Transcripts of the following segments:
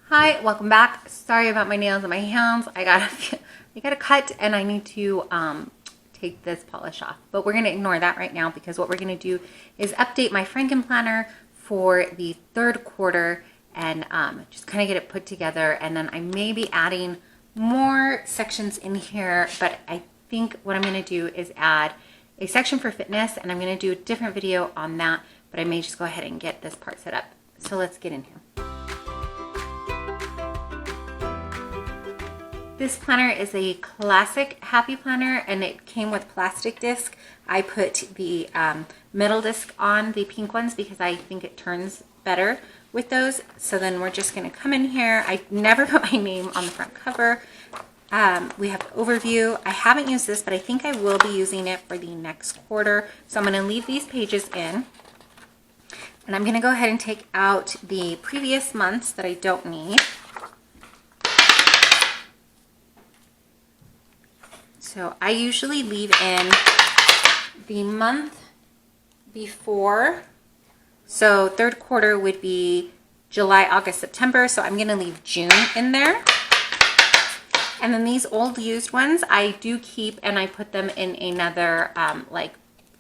Hi, welcome back. Sorry about my nails and my hands. I got a cut and I need to take this polish off. But we're gonna ignore that right now because what we're gonna do is update my Franken planner for the third quarter and just kind of get it put together. And then I may be adding more sections in here, but I think what I'm gonna do is add a section for fitness, and I'm gonna do a different video on that, but I may just go ahead and get this part set up. So let's get in here. This planner is a classic happy planner and it came with plastic disc. I put the metal disc on the pink ones because I think it turns better with those. So then we're just gonna come in here. I never put my name on the front cover. We have the overview. I haven't used this, but I think I will be using it for the next quarter. So I'm gonna leave these pages in. And I'm gonna go ahead and take out the previous months that I don't need. So I usually leave in the month before. So third quarter would be July, August, September. So I'm gonna leave June in there. And then these old used ones I do keep and I put them in another like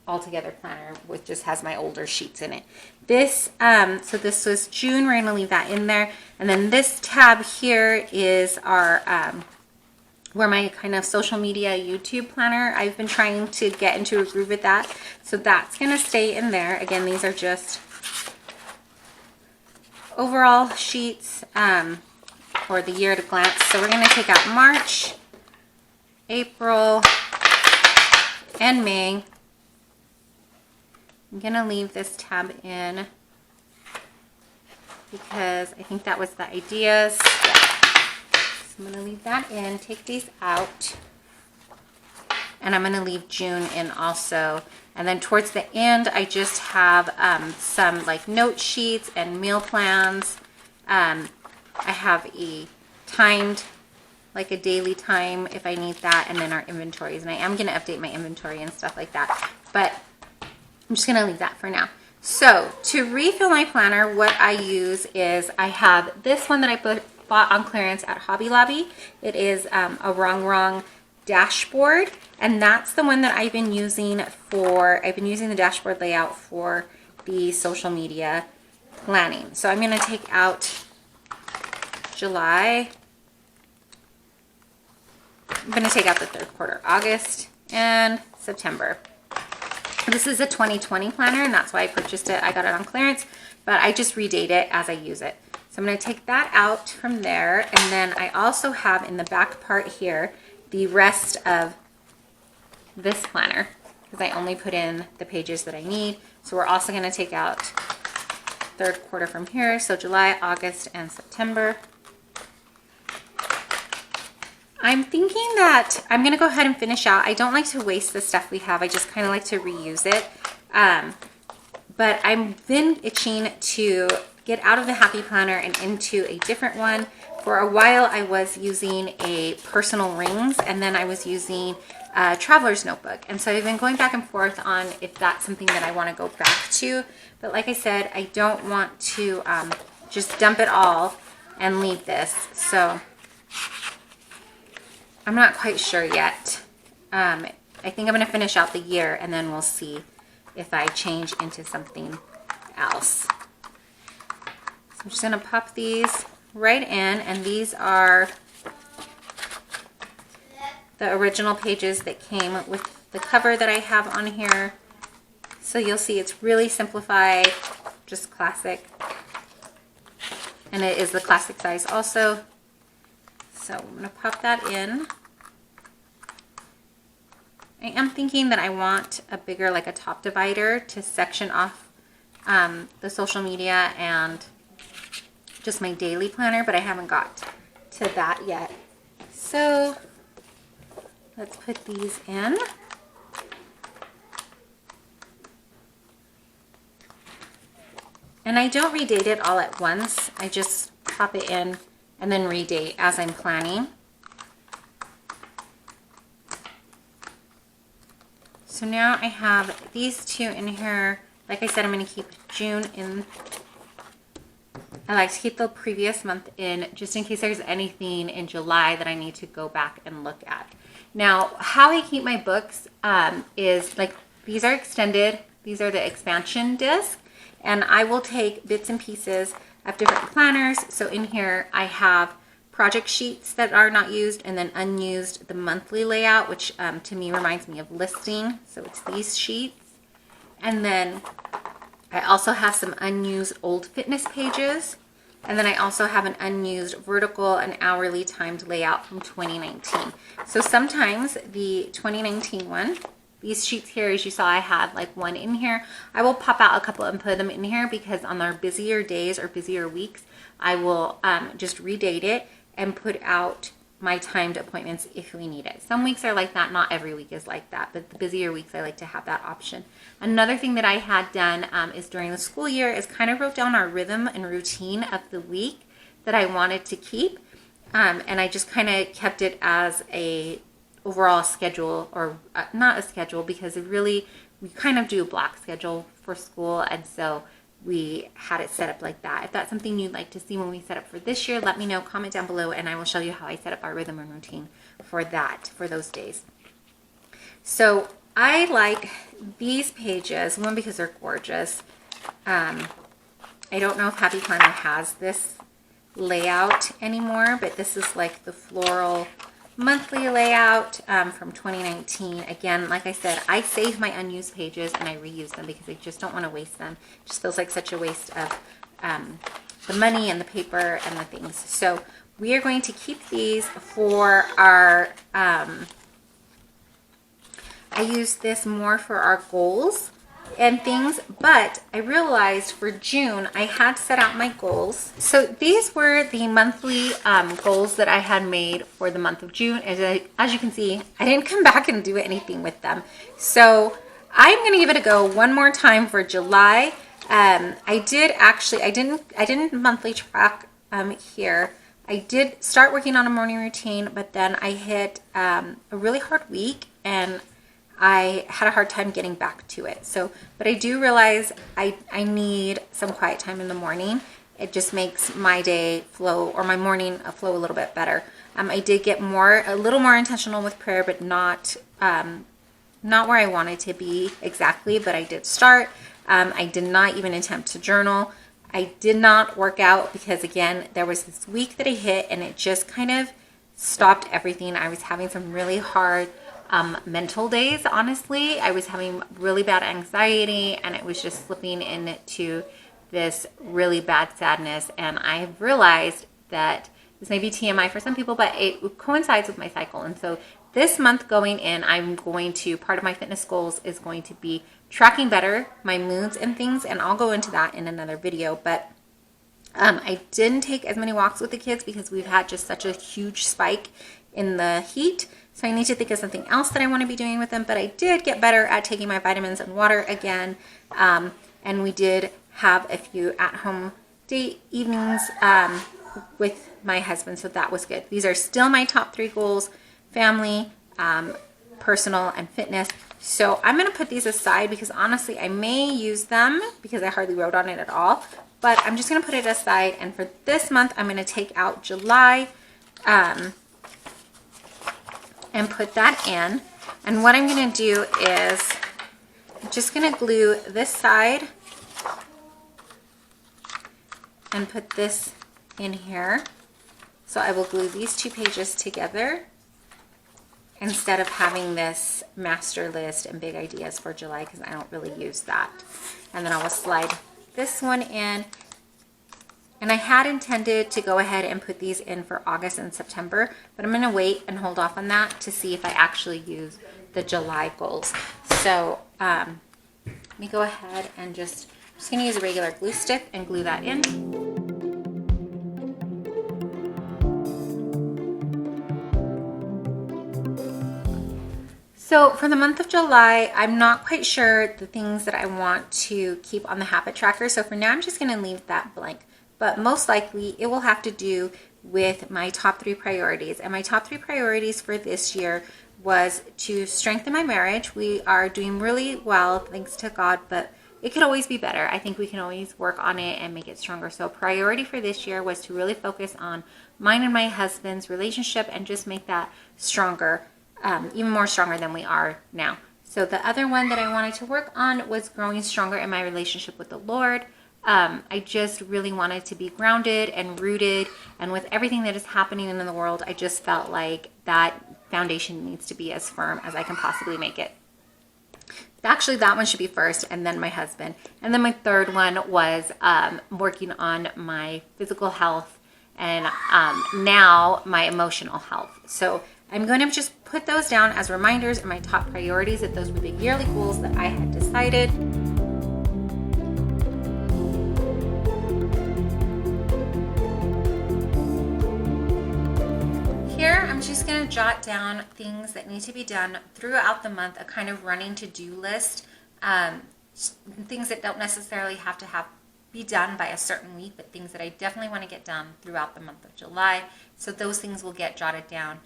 altogether planner which just has my older sheets in it. This, so this was June, we're gonna leave that in there. And then this tab here is our, where my kind of social media YouTube planner. I've been trying to get into a groove with that. So that's gonna stay in there. Again, these are just overall sheets for the year at a glance. So we're gonna take out March, April, and May. I'm gonna leave this tab in because I think that was the ideas. I'm going to leave that in, take these out, and I'm going to leave June in also. And then towards the end, I just have some like note sheets and meal plans. I have a timed, like a daily time if I need that, and then our inventories. And I am going to update my inventory and stuff like that, but I'm just going to leave that for now. So to refill my planner, what I use is I have this one that I bought on clearance at Hobby Lobby. It is a wrong dashboard, and that's the one that I've been using the dashboard layout for the social media planning. So I'm going to take out July. I'm going to take out the third quarter, August and September. This is a 2020 planner, and that's why I purchased it. I got it on clearance, but I just redate it as I use it. So I'm going to take that out from there, and then I also have in the back part here the rest of this planner because I only put in the pages that I need. So we're also going to take out third quarter from here, so July, August, and September. I'm thinking that I'm going to go ahead and finish out. I don't like to waste the stuff we have. I just kind of like to reuse it. But I've been itching to get out of the happy planner and into a different one. For a while I was using a personal rings, and then I was using a traveler's notebook, and so I've been going back and forth on if that's something that I want to go back to. But like I said, I don't want to just dump it all and leave this, so I'm not quite sure yet. I think I'm going to finish out the year and then we'll see if I change into something else. I'm just going to pop these right in, and these are the original pages that came with the cover that I have on here. So you'll see it's really simplified, just classic, and it is the classic size also. So I'm going to pop that in. I am thinking that I want a bigger, like a top divider to section off the social media and just my daily planner, but I haven't got to that yet. So let's put these in. And I don't redate it all at once. I just pop it in and then redate as I'm planning. So now I have these two in here. Like I said, I'm going to keep June in I like to keep the previous month in just in case there's anything in July that I need to go back and look at. Now, how I keep my books is like, these are extended. These are the expansion disc. And I will take bits and pieces of different planners. So in here, I have project sheets that are not used, and then unused, the monthly layout, which to me reminds me of listing. So it's these sheets. And then I also have some unused old fitness pages. And then I also have an unused vertical and hourly timed layout from 2019. So sometimes the 2019 one, these sheets here, as you saw, I had like one in here. I will pop out a couple and put them in here because on our busier days or busier weeks, I will just redate it and put out my timed appointments if we need it. Some weeks are like that, not every week is like that, but the busier weeks I like to have that option. Another thing that I had done is during the school year is kind of wrote down our rhythm and routine of the week that I wanted to keep, and I just kind of kept it as a overall schedule, or not a schedule, because we kind of do a block schedule for school, and so we had it set up like that. If that's something you'd like to see when we set up for this year, let me know, comment down below, and I will show you how I set up our rhythm and routine for those days. So I like these pages, one, because they're gorgeous. I don't know if Happy Planner has this layout anymore, but this is like the floral monthly layout from 2019. Again, like I said, I save my unused pages and I reuse them because I just don't want to waste them. It just feels like such a waste of the money and the paper and the things. So we are going to keep these for our, I use this more for our goals and things, but I realized for June I had set out my goals. So these were the monthly goals that I had made for the month of June. As you can see, I didn't come back and do anything with them. So I'm gonna give it a go one more time for July. I didn't monthly track here. I did start working on a morning routine, but then I hit a really hard week and I had a hard time getting back to it. So, but I do realize I need some quiet time in the morning. It just makes my day flow, or my morning flow, a little bit better. I did get a little more intentional with prayer, but not where I wanted to be exactly, but I did start. I did not even attempt to journal. I did not work out because, again, there was this week that I hit and it just kind of stopped everything. I was having some really hard mental days, honestly. I was having really bad anxiety and it was just slipping into this really bad sadness. And I realized that this may be TMI for some people, but it coincides with my cycle. And so this month going in, part of my fitness goals is going to be tracking better my moods and things. And I'll go into that in another video. But I didn't take as many walks with the kids because we've had just such a huge spike in the heat. So I need to think of something else that I want to be doing with them. But I did get better at taking my vitamins and water again. And we did have a few at-home date evenings with my husband. So that was good. These are still my top 3 goals: family, personal, and fitness. So I'm going to put these aside because honestly, I may use them because I hardly wrote on it at all. But I'm just going to put it aside. And for this month, I'm going to take out July and put that in. And what I'm going to do is I'm just going to glue this side and put this in here. So I will glue these 2 pages together instead of having this master list and big ideas for July because I don't really use that. And then I will slide this one in. And I had intended to go ahead and put these in for August and September, but I'm going to wait and hold off on that to see if I actually use the July goals. So let me go ahead and I'm just going to use a regular glue stick and glue that in. So for the month of July, I'm not quite sure the things that I want to keep on the habit tracker. So for now, I'm just going to leave that blank. But most likely it will have to do with my top 3 priorities. And my top 3 priorities for this year was to strengthen my marriage. We are doing really well, thanks to God, but it could always be better. I think we can always work on it and make it stronger. So priority for this year was to really focus on mine and my husband's relationship and just make that stronger, even more stronger than we are now. So the other one that I wanted to work on was growing stronger in my relationship with the Lord. I just really wanted to be grounded and rooted, and with everything that is happening in the world, I just felt like that foundation needs to be as firm as I can possibly make it. Actually, that one should be first, and then my husband. And then my third one was working on my physical health and now my emotional health. So I'm going to just put those down as reminders and my top priorities, that those were the yearly goals that I had decided. Here, I'm just going to jot down things that need to be done throughout the month, a kind of running to-do list, things that don't necessarily have to be done by a certain week, but things that I definitely want to get done throughout the month of July. So those things will get jotted down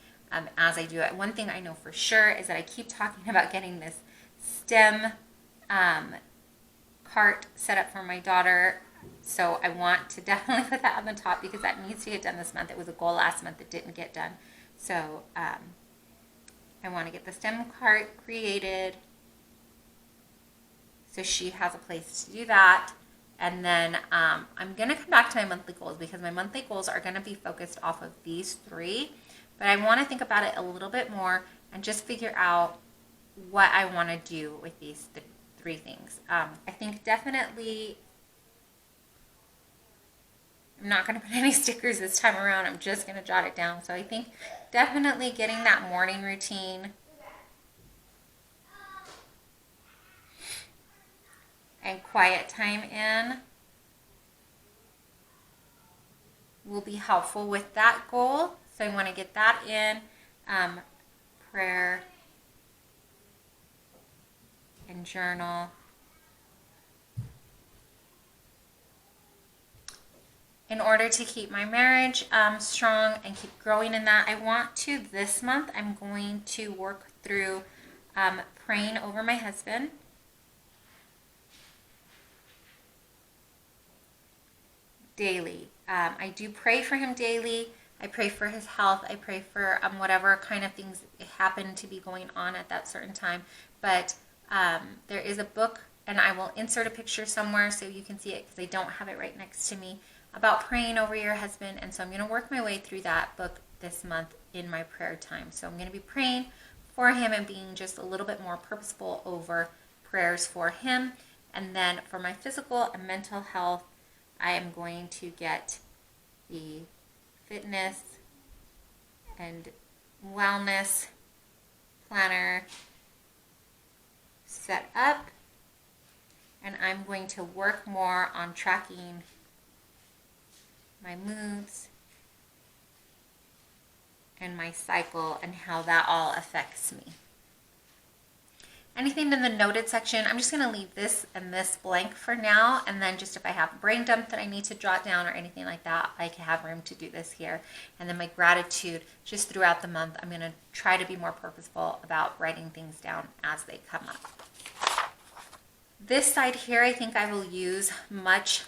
as I do it. One thing I know for sure is that I keep talking about getting this STEM cart set up for my daughter. So I want to definitely put that on the top because that needs to get done this month. It was a goal last month that didn't get done. So I want to get the STEM cart created so she has a place to do that. And then I'm going to come back to my monthly goals because my monthly goals are going to be focused off of these three. But I want to think about it a little bit more and just figure out what I want to do with these three things. I think definitely I'm not going to put any stickers this time around. I'm just going to jot it down. So I think definitely getting that morning routine and quiet time in will be helpful with that goal. So I want to get that in. Prayer and journal. In order to keep my marriage strong and keep growing in that, I want to, this month, I'm going to work through praying over my husband. Daily. I do pray for him daily. I pray for his health. I pray for whatever kind of things happen to be going on at that certain time. But there is a book, and I will insert a picture somewhere so you can see it because I don't have it right next to me, about praying over your husband. And so I'm going to work my way through that book this month in my prayer time. So I'm going to be praying for him and being just a little bit more purposeful over prayers for him. And then for my physical and mental health, I am going to get the fitness and wellness planner set up, and I'm going to work more on tracking my moods and my cycle and how that all affects me. Anything in the noted section, I'm just going to leave this and this blank for now, and then just if I have a brain dump that I need to jot down or anything like that, I can have room to do this here. And then my gratitude, just throughout the month, I'm going to try to be more purposeful about writing things down as they come up. This side here, I think I will use much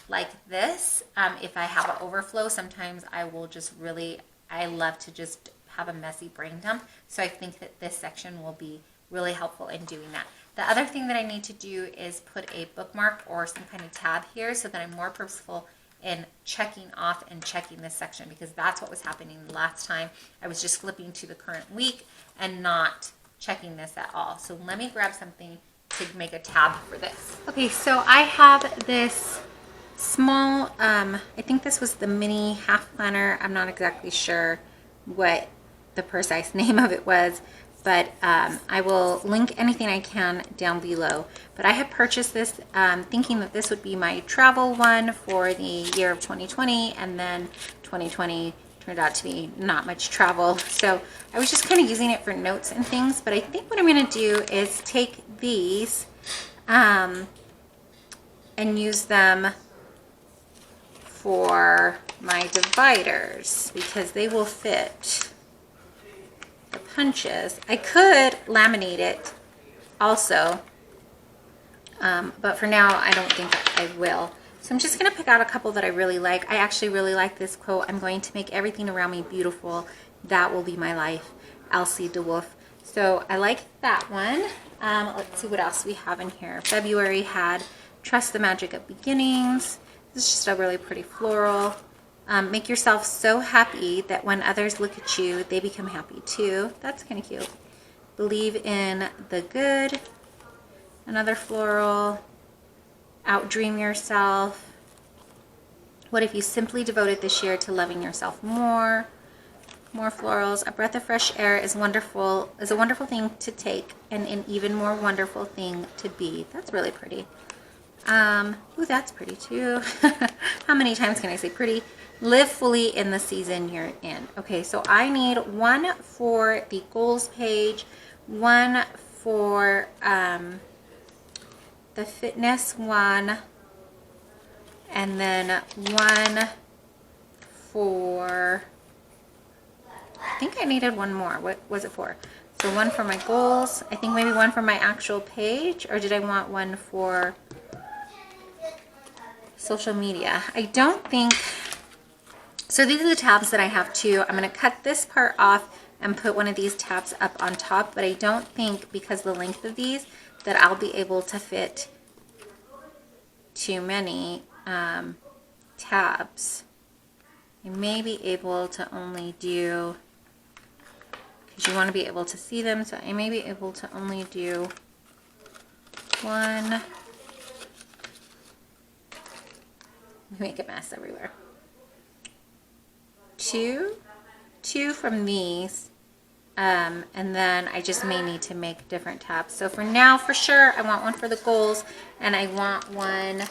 like this. If I have an overflow, sometimes I will just I love to just have a messy brain dump. So I think that this section will be really helpful in doing that. The other thing that I need to do is put a bookmark or some kind of tab here so that I'm more purposeful in checking off and checking this section, because that's what was happening last time. I was just flipping to the current week and not checking this at all. So let me grab something to make a tab for this. Okay, so I have this small, I think this was the mini half planner. I'm not exactly sure what the precise name of it was, but I will link anything I can down below. But I had purchased this thinking that this would be my travel one for the year of 2020, and then 2020 turned out to be not much travel. So I was just kind of using it for notes and things, but I think what I'm going to do is take these and use them for my dividers because they will fit punches. I could laminate it also But for now, I don't think I will. So I'm just gonna pick out a couple that I really like. I actually really like this quote. I'm going to make everything around me beautiful. That will be my life. Elsie DeWolf. So I like that one. Let's see what else we have in here. February had Trust the Magic of Beginnings. This is just a really pretty floral. Make yourself so happy that when others look at you, they become happy too. That's kind of cute. Believe in the good. Another floral. Outdream yourself. What if you simply devoted this year to loving yourself more? More florals. A breath of fresh air is a wonderful thing to take, and an even more wonderful thing to be. That's really pretty. Ooh, that's pretty too. How many times can I say pretty? Live fully in the season you're in. Okay, so I need one for the goals page, one for the fitness one, and then one for, I think I needed one more. What was it for? So one for my goals. I think maybe one for my actual page, or did I want one for social media? I don't think, so these are the tabs that I have too. I'm going to cut this part off and put one of these tabs up on top, but I don't think, because the length of these, that I'll be able to fit too many tabs. I may be able to only do, because you want to be able to see them, so I may be able to only do one. Make a mess everywhere. Two from these, and then I just may need to make different tabs. So for now, for sure, I want one for the goals, and I want one,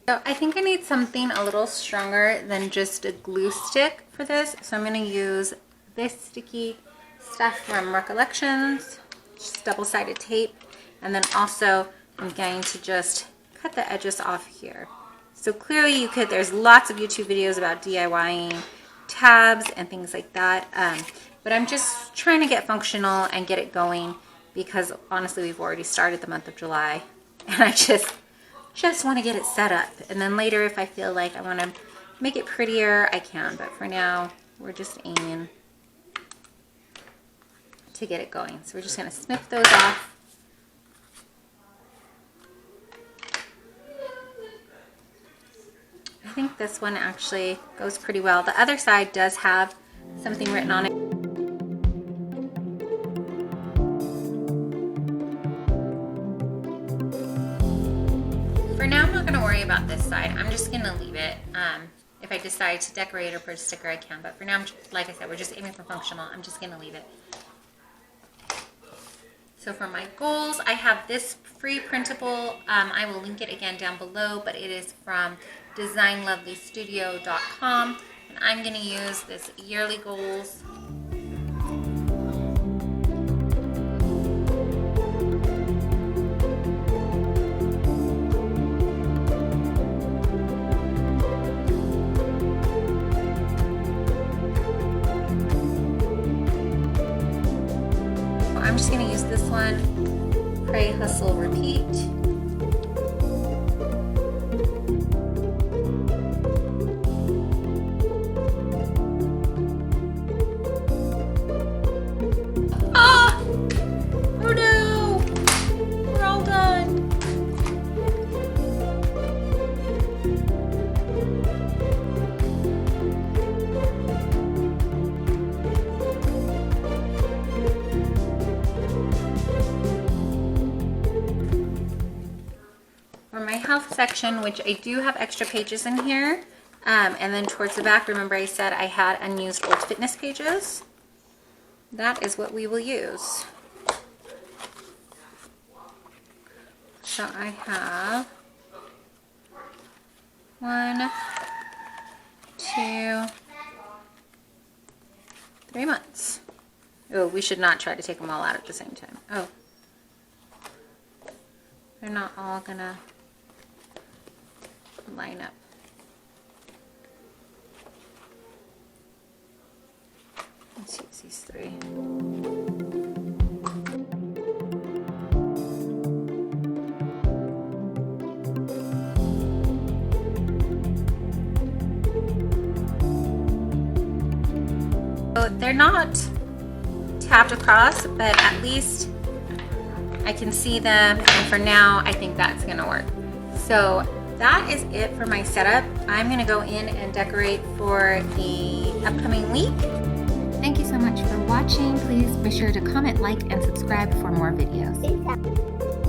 so I think I need something a little stronger than just a glue stick for this. So I'm going to use this sticky stuff from Recollections, just double-sided tape, and then also I'm going to just cut the edges off here. So clearly you could, there's lots of YouTube videos about DIYing tabs and things like that. But I'm just trying to get functional and get it going, because honestly, we've already started the month of July, and I just want to get it set up. And then later, if I feel like I want to make it prettier, I can. But for now, we're just aiming to get it going. So we're just going to snip those off. I think this one actually goes pretty well. The other side does have something written on it. For now, I'm not going to worry about this side. I'm just going to leave it. If I decide to decorate or put a sticker, I can. But for now, like I said, we're just aiming for functional. I'm just going to leave it. So for my goals, I have this free printable. I will link it again down below, but it is from designlovelystudio.com, and I'm going to use this yearly goals. I'm just going to use this one, Pray, Hustle, Repeat. Section, which I do have extra pages in here, and then towards the back, remember I said I had unused old fitness pages. That is what we will use. So I have 1, 2, 3 months. Oh, we should not try to take them all out at the same time. Oh, they're not all gonna line up. Let's use these 3. So they're not tapped across, but at least I can see them, and for now I think that's gonna work. So that is it for my setup. I'm gonna go in and decorate for the upcoming week. Thank you so much for watching. Please be sure to comment, like, and subscribe for more videos.